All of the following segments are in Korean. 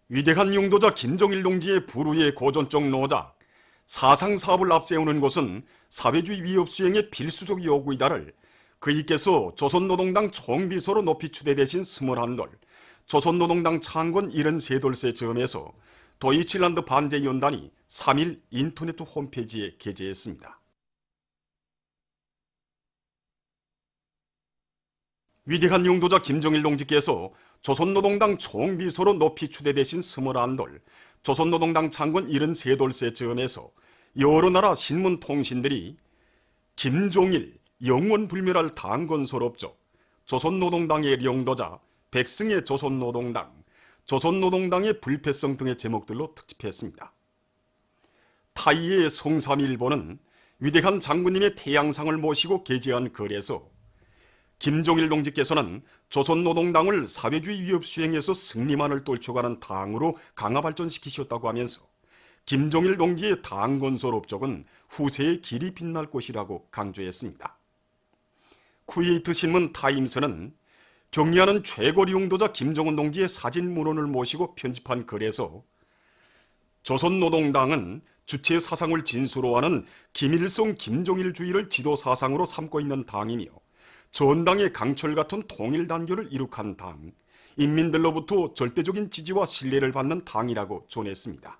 위대한 용도자 김정일 동지의 불후의 고전적 노작, 사상사업을 앞세우는 것은 사회주의 위협 수행의 필수적 요구이다를 그이께서 조선노동당 총비서로 높이 추대되신 21돌, 조선노동당 창건 73돌세 즈음에서 도이칠란드 반제연단이 3일 인터넷 홈페이지에 게재했습니다. 위대한 용도자 김정일 동지께서 조선노동당 총비서로 높이 추대되신 21돌, 조선노동당 창건 73돌세 즈음에서 여러 나라 신문 통신들이 김종일 영원불멸할 당건설업적, 조선노동당의 영도자, 백승의 조선노동당, 조선노동당의 불패성 등의 제목들로 특집했습니다. 타이의 성삼일보는 위대한 장군님의 태양상을 모시고 게재한 글에서 김종일 동지께서는 조선노동당을 사회주의 위협 수행에서 승리만을 떨쳐가는 당으로 강화 발전시키셨다고 하면서 김종일 동지의 당 건설 업적은 후세의 길이 빛날 것이라고 강조했습니다. 쿠웨이트 신문 타임스는 경리하는 최고리 용도자 김정은 동지의 사진 문헌을 모시고 편집한 글에서 조선노동당은 주체 사상을 진수로 하는 김일성 김종일주의를 지도 사상으로 삼고 있는 당이며 전당의 강철 같은 통일 단결을 이룩한 당, 인민들로부터 절대적인 지지와 신뢰를 받는 당이라고 전했습니다.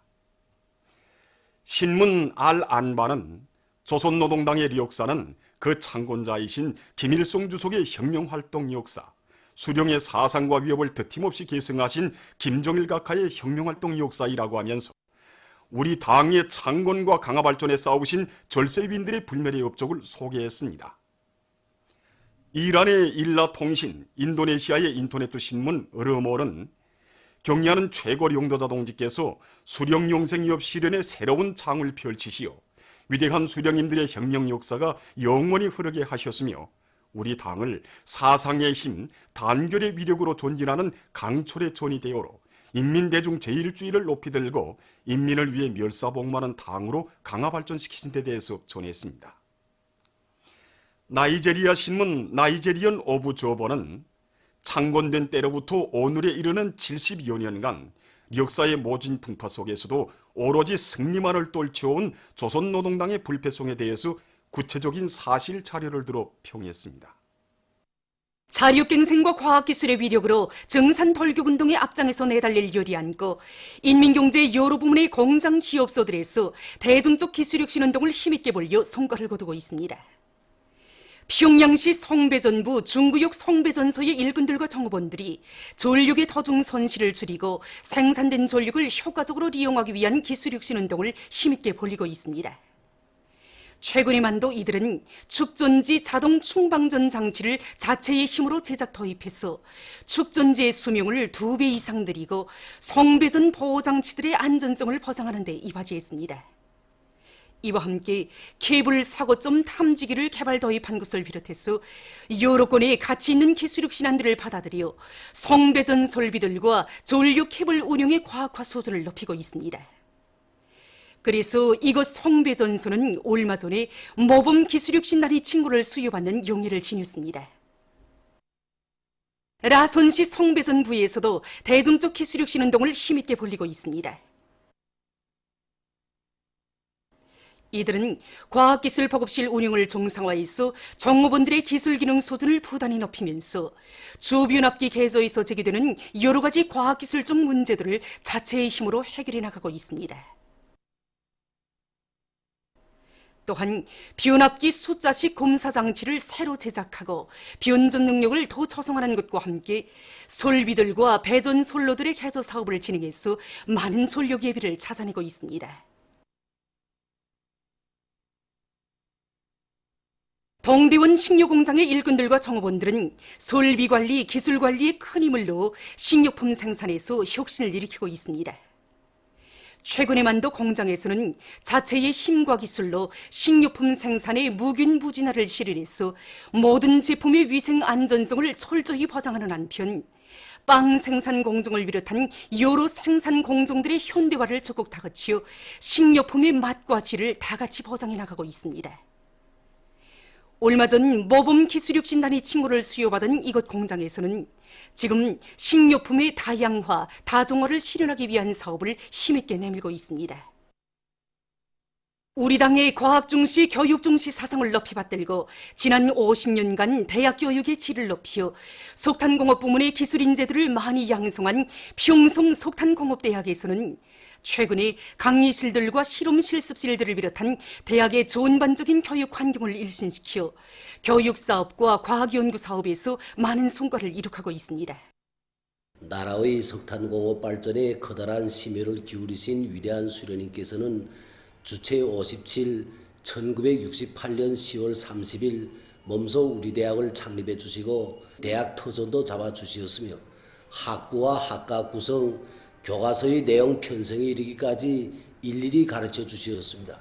신문 알-안바는 조선노동당의 역사는 그 창건자이신 김일성 주석의 혁명활동 역사, 수령의 사상과 위협을 드팀없이 계승하신 김정일 각하의 혁명활동 역사이라고 하면서 우리 당의 창건과 강화 발전에 싸우신 절세위인들의 불멸의 업적을 소개했습니다. 이란의 일라통신, 인도네시아의 인터넷 신문 르몰은 경리하는 최고리 용도자 동지께서 수령 영생위협 실현의 새로운 창을 펼치시어 위대한 수령님들의 혁명 역사가 영원히 흐르게 하셨으며 우리 당을 사상의 힘, 단결의 위력으로 존진하는 강철의 전이대요로 인민대중 제1주의를 높이 들고 인민을 위해 멸사복무하는 당으로 강화 발전시키신 데 대해서 전했습니다. 나이제리아 신문 나이제리언 오브 저버는 창건된 때로부터 오늘에 이르는 70여 년간 역사의 모진 풍파 속에서도 오로지 승리만을 떨쳐온 조선노동당의 불패성에 대해서 구체적인 사실 자료를 들어 평했습니다. 자력갱생과 과학기술의 위력으로 정산벌교운동의 앞장에서 내달릴 요리안고 인민경제의 여러 부문의 공장 기업소들에서 대중적 기술혁신운동을 힘있게 벌려 성과를 거두고 있습니다. 평양시 성배전부 중구역 성배전서의 일꾼들과 정업원들이 전력의 더중 손실을 줄이고 생산된 전력을 효과적으로 이용하기 위한 기술혁신운동을 힘있게 벌이고 있습니다. 최근에만도 이들은 축전지 자동 충방전 장치를 자체의 힘으로 제작 도입해서 축전지의 수명을 2배 이상 늘리고 성배전 보호장치들의 안전성을 보장하는 데 이바지했습니다. 이와 함께 케이블 사고점 탐지기를 개발 도입한 것을 비롯해서 여러 건의 가치 있는 기술력 신안들을 받아들여 성배전 설비들과 전력 케이블 운용의 과학화 수준을 높이고 있습니다. 그래서 이곳 성배전소는 얼마 전에 모범 기술혁신단의 칭호를 수여받는 용의를 지녔습니다. 라선시 성배전부에서도 대중적 기술혁신운동을 힘있게 벌이고 있습니다. 이들은 과학기술 보급실 운영을 정상화해서 정업원들의 기술기능 수준을 부단히 높이면서 주변압기 개조에서 제기되는 여러 가지 과학기술적 문제들을 자체의 힘으로 해결해 나가고 있습니다. 또한 변압기 숫자식 검사장치를 새로 제작하고 변전 능력을 더 조성하는 것과 함께 설비들과 배전 선로들의 개조 사업을 진행해서 많은 전력 예비를 찾아내고 있습니다. 동대원 식료공장의 일꾼들과 정업원들은 설비관리, 기술관리에 큰 힘을 넣어 식료품 생산에서 혁신을 일으키고 있습니다. 최근에만도 공장에서는 자체의 힘과 기술로 식료품 생산의 무균무진화를 실현해서 모든 제품의 위생 안전성을 철저히 보장하는 한편 빵 생산 공정을 비롯한 여러 생산 공정들의 현대화를 적극 다그치어 식료품의 맛과 질을 다같이 보장해 나가고 있습니다. 얼마 전 모범기술육신단이 칭호를 수여받은 이곳 공장에서는 지금 식료품의 다양화, 다종화를 실현하기 위한 사업을 힘있게 내밀고 있습니다. 우리 당의 과학 중시, 교육 중시 사상을 높이 받들고 지난 50년간 대학 교육의 질을 높여 석탄공업 부문의 기술 인재들을 많이 양성한 평성 석탄공업대학에서는 최근에 강의실들과 실험 실습실들을 비롯한 대학의 전반적인 교육 환경을 일신시켜 교육 사업과 과학 연구 사업에서 많은 성과를 이룩하고 있습니다. 나라의 석탄공업 발전에 커다란 심혈을 기울이신 위대한 수련님께서는 주체 57 1968년 10월 30일 몸소 우리 대학을 창립해 주시고 대학 터전도 잡아 주시었으며 학부와 학과 구성, 교과서의 내용 편성에 이르기까지 일일이 가르쳐 주시었습니다.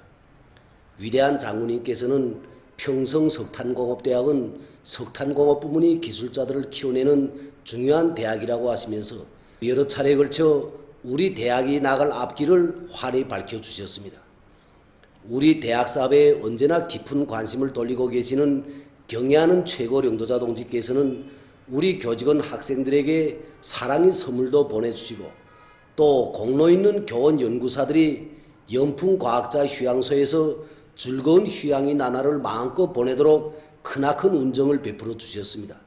위대한 장군님께서는 평성 석탄공업대학은 석탄공업 부문의 기술자들을 키워내는 중요한 대학이라고 하시면서 여러 차례에 걸쳐 우리 대학이 나갈 앞길을 환히 밝혀주셨습니다. 우리 대학 사업에 언제나 깊은 관심을 돌리고 계시는 경애하는 최고領導자 동지께서는 우리 교직원 학생들에게 사랑의 선물도 보내주시고 또 공로 있는 교원 연구사들이 연풍과학자 휴양소에서 즐거운 휴양의 나날을 마음껏 보내도록 크나큰 운정을 베풀어 주셨습니다.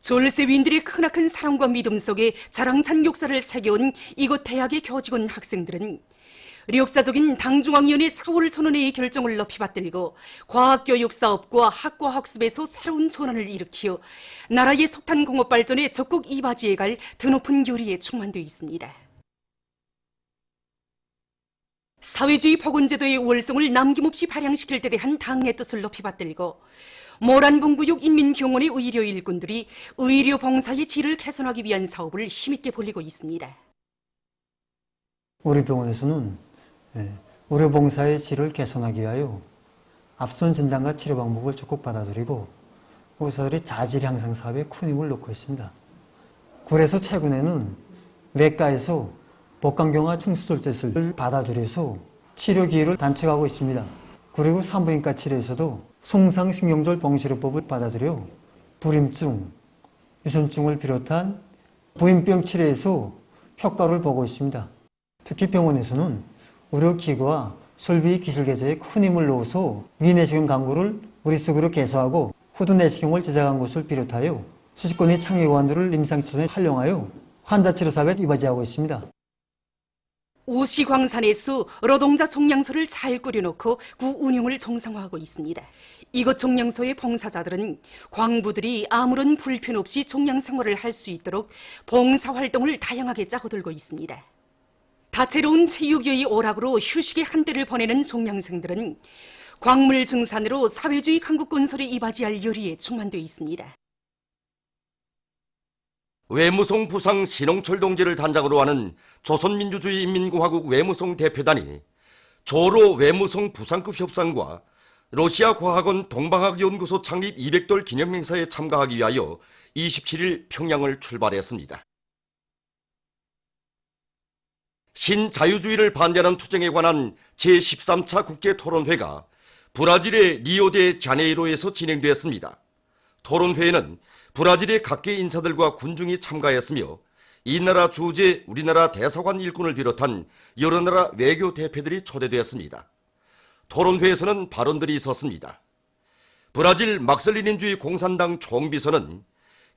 졸세위인들의 크나큰 사랑과 믿음 속에 자랑찬 역사를 새겨온 이곳 대학의 교직원 학생들은 역사적인 당중앙위원회 4월 전원회의 결정을 높이 받들고 과학교육 사업과 학과 학습에서 새로운 전환을 일으키어 나라의 석탄공업 발전에 적극 이바지해 갈 드높은 요리에 충만되어 있습니다. 사회주의 복원제도의 월성을 남김없이 발양시킬 데 대한 당의 뜻을 높이 받들고 모란봉구역 인민병원의 의료 일꾼들이 의료 봉사의 질을 개선하기 위한 사업을 힘있게 벌이고 있습니다. 우리 병원에서는 의료봉사의 질을 개선하기 위하여 앞선 진단과 치료 방법을 적극 받아들이고 의사들이 자질 향상 사업에 큰 힘을 넣고 있습니다. 그래서 최근에는 외과에서 복강경화 충수절제술을 받아들여서 치료 기회를 단축하고 있습니다. 그리고 산부인과 치료에서도 송상신경절 봉쇄료법을 받아들여 불임증, 유선증을 비롯한 부인병 치료에서 효과를 보고 있습니다. 특히 병원에서는 의료기구와 설비 기술 개조에 큰 힘을 넣어서 위내시경 강구를 우리식으로 개소하고 후두내시경을 제작한 것을 비롯하여 수십 건의 창의원들을 임상시설에 활용하여 환자 치료 사업에 이바지하고 있습니다. 우시광산에서 노동자 종량소를 잘 꾸려놓고 구 운영을 정상화하고 있습니다. 이곳 종량소의 봉사자들은 광부들이 아무런 불편 없이 종량 생활을 할 수 있도록 봉사활동을 다양하게 짜고들고 있습니다. 다채로운 체육여의 오락으로 휴식의 한때를 보내는 종량생들은 광물 증산으로 사회주의 강국 건설에 이바지할 요리에 충만되어 있습니다. 외무성 부상 신홍철 동지를 단장으로 하는 조선민주주의 인민공화국 외무성 대표단이 조로 외무성 부상급 협상과 러시아 과학원 동방학연구소 창립 200돌 기념행사에 참가하기 위하여 27일 평양을 출발했습니다. 신자유주의를 반대하는 투쟁에 관한 제13차 국제토론회가 브라질의 리오데자네이로에서 진행되었습니다. 토론회에는 브라질의 각계 인사들과 군중이 참가했으며 이 나라 주재 우리나라 대사관 일꾼을 비롯한 여러 나라 외교 대표들이 초대되었습니다. 토론회에서는 발언들이 있었습니다. 브라질 막셀리닌주의 공산당 총비서는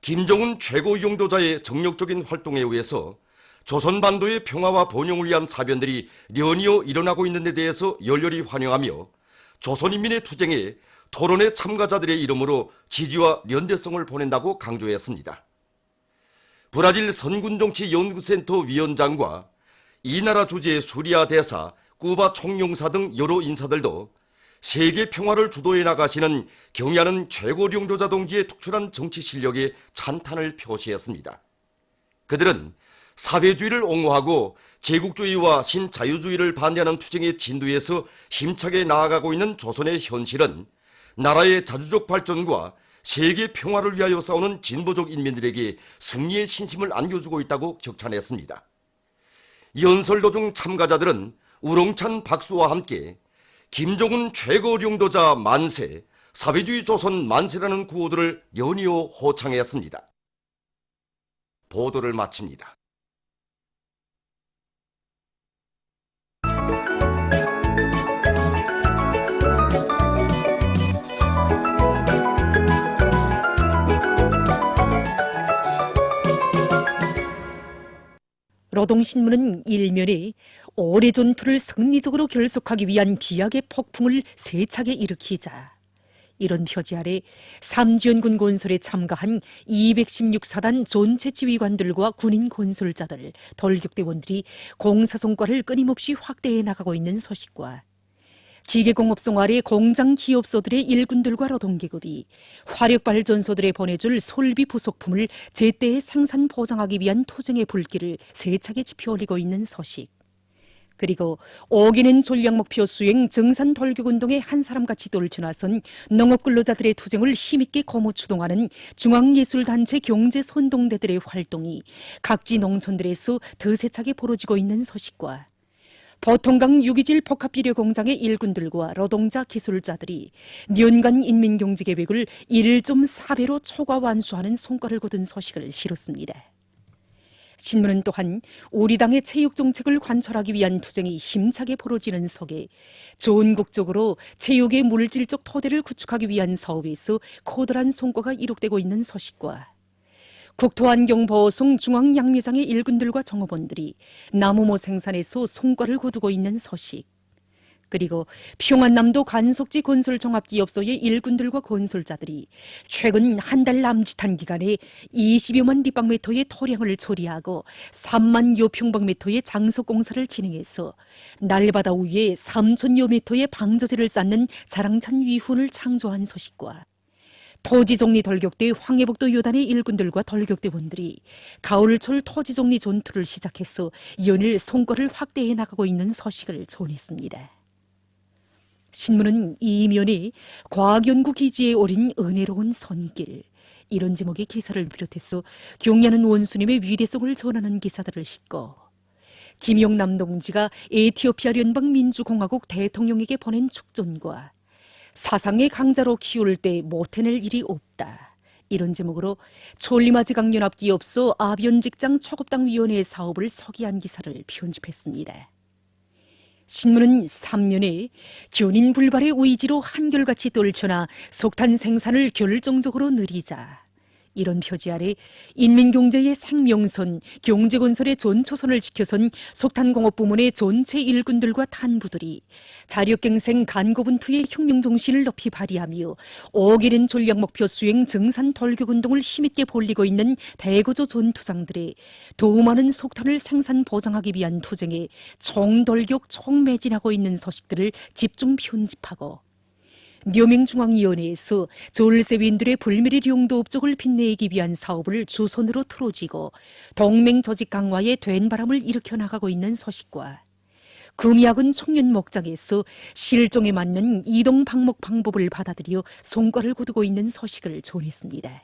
김정은 최고 용도자의 정력적인 활동에 의해서 조선반도의 평화와 번영을 위한 사변들이 연이어 일어나고 있는 데 대해서 열렬히 환영하며 조선인민의 투쟁에 토론회 참가자들의 이름으로 지지와 연대성을 보낸다고 강조했습니다. 브라질 선군정치연구센터 위원장과 이 나라 주재 수리아 대사, 쿠바 총용사 등 여러 인사들도 세계 평화를 주도해 나가시는 경애하는 최고領導자 동지의 특출한 정치 실력에 찬탄을 표시했습니다. 그들은 사회주의를 옹호하고 제국주의와 신자유주의를 반대하는 투쟁의 진도에서 힘차게 나아가고 있는 조선의 현실은 나라의 자주적 발전과 세계 평화를 위하여 싸우는 진보적 인민들에게 승리의 신심을 안겨주고 있다고 격찬했습니다. 연설 도중 참가자들은 우렁찬 박수와 함께 김정은 최고령도자 만세, 사회주의 조선 만세라는 구호들을 연이어 호창했습니다. 보도를 마칩니다. 노동신문은 일면에 오래 전투를 승리적으로 결속하기 위한 비약의 폭풍을 세차게 일으키자 이런 표지 아래 삼지연군 건설에 참가한 216사단 전체 지휘관들과 군인 건설자들, 돌격대원들이 공사성과를 끊임없이 확대해 나가고 있는 소식과 기계공업성 아래 공장 기업소들의 일군들과 노동계급이 화력발전소들에 보내줄 솔비 부속품을 제때에 생산 보장하기 위한 투쟁의 불길을 세차게 지펴올리고 있는 소식. 그리고 오기는 전략목표 수행 증산 돌격운동에 한 사람같이 떨쳐나선 농업근로자들의 투쟁을 힘있게 거무추동하는 중앙예술단체 경제선동대들의 활동이 각지 농촌들에서 드세차게 벌어지고 있는 소식과 보통강 유기질 복합비료 공장의 일군들과 노동자 기술자들이 년간 인민경제계획을 1.4배로 초과 완수하는 성과를 거둔 소식을 실었습니다. 신문은 또한 우리 당의 체육정책을 관철하기 위한 투쟁이 힘차게 벌어지는 속에 전국적으로 체육의 물질적 토대를 구축하기 위한 사업에서 커다란 성과가 이룩되고 있는 소식과 국토환경보호성 중앙양미장의 일군들과 정업원들이 나무모 생산에서 성과를 거두고 있는 소식, 그리고 평안남도 간석지 건설종합기업소의 일군들과 건설자들이 최근 한 달 남짓한 기간에 20여만立方미터의 토량을 처리하고 3만여 평방미터의 장석공사를 진행해서 날바다 위에 3천여 미터의 방조제를 쌓는 자랑찬 위훈을 창조한 소식과 토지정리 돌격대 황해북도 요단의 일군들과 돌격대원들이 가을철 토지정리 전투를 시작해서 연일 성과를 확대해 나가고 있는 소식을 전했습니다. 신문은 이면에 과학연구기지에 어린 은혜로운 손길, 이런 제목의 기사를 비롯해서 경야는 원수님의 위대성을 전하는 기사들을 싣고 김영남 동지가 에티오피아聯邦민주공화국 대통령에게 보낸 축전과 사상의 강자로 키울 때 못해낼 일이 없다, 이런 제목으로 천리마지강연합기업소 아변직장 초급당위원회 사업을 소개한 기사를 편집했습니다. 신문은 3면에 견인불발의 의지로 한결같이 떨쳐나 석탄 생산을 결정적으로 늘리자, 이런 표지 아래 인민경제의 생명선, 경제건설의 전초선을 지켜선 석탄공업부문의 전체 일군들과 탄부들이 자력갱생 간고분투의 혁명정신을 높이 발휘하며 오기는 전략목표 수행 증산 돌격운동을 힘있게 벌리고 있는 대거조 전투장들의 더 많은 석탄을 생산 보장하기 위한 투쟁에 총돌격 총매진하고 있는 소식들을 집중 편집하고 묘명중앙위원회에서 졸세윈들의 불미리 용도 업적을 빛내기 위한 사업을 주선으로 틀어지고 동맹 조직 강화에 된 바람을 일으켜 나가고 있는 소식과 금약은 청년 목장에서 실종에 맞는 이동 방목 방법을 받아들여 성과를 거두고 있는 소식을 전했습니다.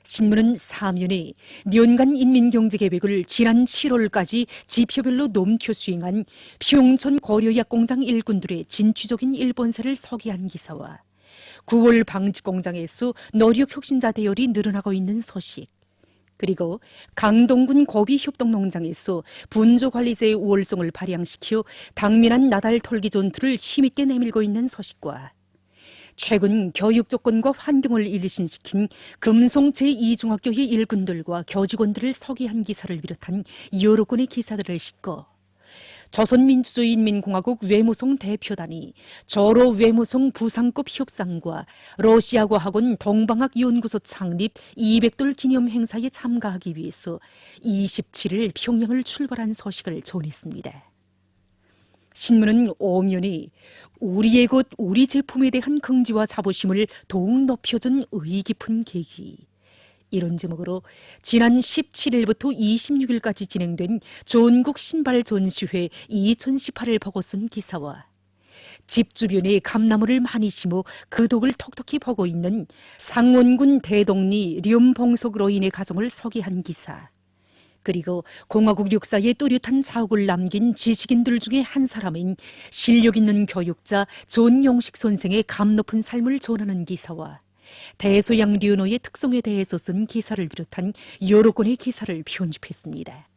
신문은 4면에 년간 인민경제계획을 지난 7월까지 지표별로 넘겨 수행한 평촌 고려약 공장 일군들의 진취적인 일본사를 소개한 기사와 9월 방직공장에서 노력혁신자 대열이 늘어나고 있는 소식, 그리고 강동군 고비협동농장에서 분조관리제의 우월성을 발양시켜 당면한 나달 털기 전투를 힘있게 내밀고 있는 소식과 최근 교육 조건과 환경을 일신시킨 금송 제2중학교의 일군들과 교직원들을 소개한 기사를 비롯한 여러 건의 기사들을 싣고 조선민주주의인민공화국 외무성 대표단이 조로 외무성 부상급 협상과 러시아과 학원 동방학연구소 창립 200돌 기념 행사에 참가하기 위해서 27일 평양을 출발한 소식을 전했습니다. 신문은 오면에 우리의 것 우리 제품에 대한 긍지와 자부심을 더욱 높여준 의의 깊은 계기, 이런 제목으로 지난 17일부터 26일까지 진행된 전국 신발 전시회 2018을 보고 쓴 기사와 집 주변에 감나무를 많이 심어 그 덕을 톡톡히 보고 있는 상원군 대동리 렴봉석 로인의 가정을 소개한 기사, 그리고 공화국 역사에 또렷한 자욱을 남긴 지식인들 중에 한 사람인 실력 있는 교육자 존 영식 선생의 감 높은 삶을 전하는 기사와 대서양 류노의 특성에 대해서 쓴 기사를 비롯한 여러 건의 기사를 편집했습니다.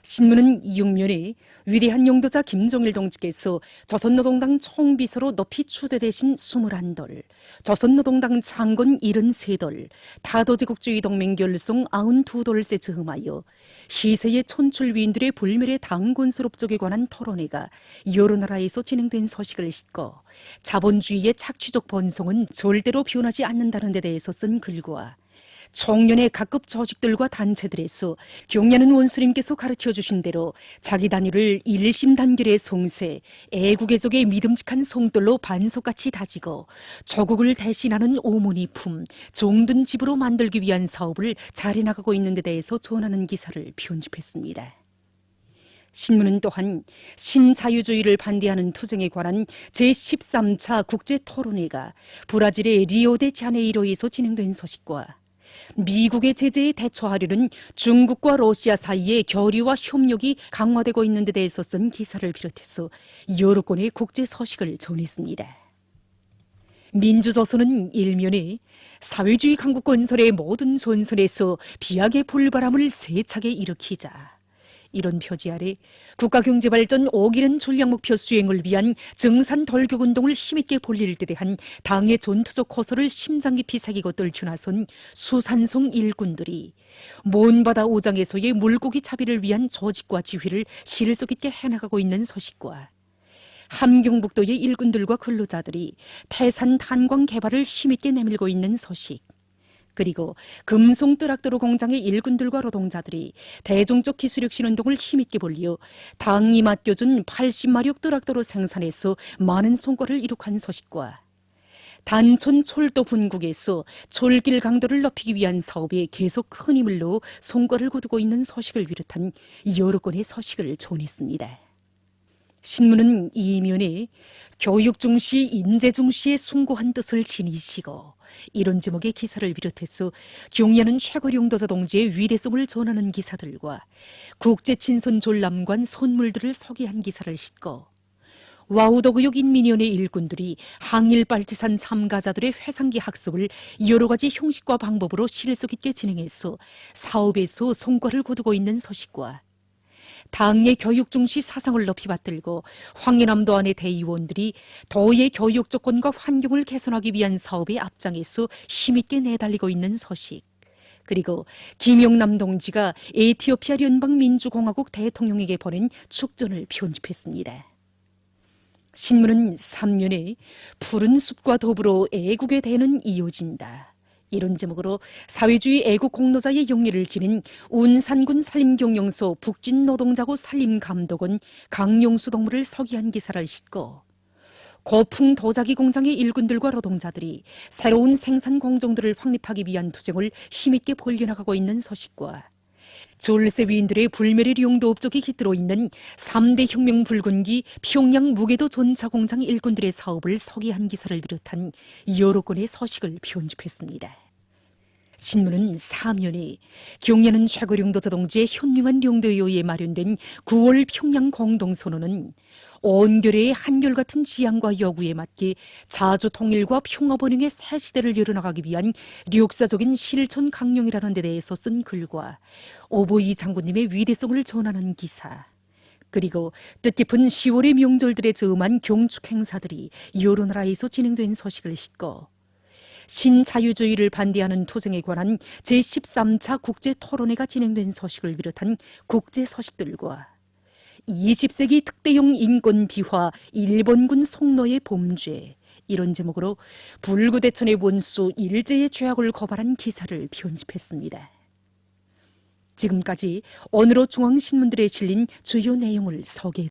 신문은 6면에 위대한 용도자 김정일 동지께서 조선노동당 총비서로 높이 추대되신 21돌, 조선노동당 창건 73돌, 타도제국주의 동맹 결성 92돌세 즈음하여 시세의 촌출 위인들의 불멸의 당군수롭족에 관한 토론회가 여러 나라에서 진행된 소식을 싣고 자본주의의 착취적 번성은 절대로 변하지 않는다는 데 대해서 쓴 글과 청년의 각급 조직들과 단체들에서 경려는 원수님께서 가르쳐 주신 대로 자기 단위를 일심단결의 송세, 애국애족의 믿음직한 송돌로 반석같이 다지고 조국을 대신하는 오모니 품, 종든 집으로 만들기 위한 사업을 잘해나가고 있는 데 대해서 전하는 기사를 편집했습니다. 신문은 또한 신자유주의를 반대하는 투쟁에 관한 제13차 국제토론회가 브라질의 리오데자네이로에서 진행된 소식과 미국의 제재에 대처하려는 중국과 러시아 사이의 교류와 협력이 강화되고 있는 데 대해서 쓴 기사를 비롯해서 여러 건의 국제 소식을 전했습니다. 민주조선은 1면에 사회주의 강국 건설의 모든 전선에서 비약의 불바람을 세차게 일으키자, 이런 표지 아래 국가경제발전 5기는 전략목표 수행을 위한 증산돌격운동을 힘있게 벌릴 때 대한 당의 전투적 호소를 심장 깊이 새기고 떨쳐 나선 수산성 일꾼들이 먼 바다 오장에서의 물고기 차비를 위한 조직과 지휘를 실속 있게 해나가고 있는 소식과 함경북도의 일꾼들과 근로자들이 태산 탄광 개발을 힘있게 내밀고 있는 소식, 그리고 금송 뜨락도로 공장의 일꾼들과 노동자들이 대중적 기술력 신운동을 힘있게 벌려 당이 맡겨준 80마력 뜨락도로 생산해서 많은 성과를 이룩한 소식과 단촌 철도 분국에서 철길 강도를 높이기 위한 사업에 계속 큰 힘을 넣어 성과를 거두고 있는 소식을 비롯한 여러 건의 소식을 전했습니다. 신문은 이면에 교육 중시, 인재 중시의 숭고한 뜻을 지니시고, 이런 제목의 기사를 비롯해서 경려는 최고령도자 동지의 위대성을 전하는 기사들과 국제친선 졸람관 선물들을 소개한 기사를 싣고 와우도구역 인민위원회 일꾼들이 항일빨치산 참가자들의 회상기 학습을 여러 가지 형식과 방법으로 실속 있게 진행해서 사업에서 성과를 거두고 있는 소식과 당의 교육 중시 사상을 높이 받들고 황해남도 안의 대의원들이 도의 교육 조건과 환경을 개선하기 위한 사업에 앞장에서 힘있게 내달리고 있는 소식, 그리고 김영남 동지가 에티오피아 연방민주공화국 대통령에게 보낸 축전을 편집했습니다. 신문은 3면에 푸른 숲과 더불어 애국의 대는 이어진다, 이런 제목으로 사회주의 애국 공로자의 영예를 지닌 운산군 산림경영소 북진노동자고 산림감독원 강용수 동무를 서기한 기사를 싣고 고풍 도자기 공장의 일꾼들과 노동자들이 새로운 생산 공정들을 확립하기 위한 투쟁을 힘있게 벌려나가고 있는 소식과 졸세 위인들의 불멸의 용도 업적이 깃들어 있는 3대 혁명 붉은기 평양 무게도 전차 공장 일꾼들의 사업을 소개한 기사를 비롯한 여러 건의 소식을 편집했습니다. 신문은 4면에 경려는 최고령도자 동지의 현명한 용도에 의해 마련된 9월 평양 공동선언은 온결의 한결같은 지향과 요구에 맞게 자주 통일과 평화 번영의 새 시대를 열어나가기 위한 역사적인 실천 강령이라는 데 대해서 쓴 글과 오보이 장군님의 위대성을 전하는 기사, 그리고 뜻깊은 10월의 명절들에 즈음한 경축 행사들이 여러 나라에서 진행된 소식을 싣고 신자유주의를 반대하는 투쟁에 관한 제13차 국제토론회가 진행된 소식을 비롯한 국제 소식들과 20세기 특대형 인권 비화 일본군 송로의 범죄, 이런 제목으로 불구대천의 원수 일제의 죄악을 고발한 기사를 편집했습니다. 지금까지 오늘의 중앙신문들에 실린 주요 내용을 소개했습니다.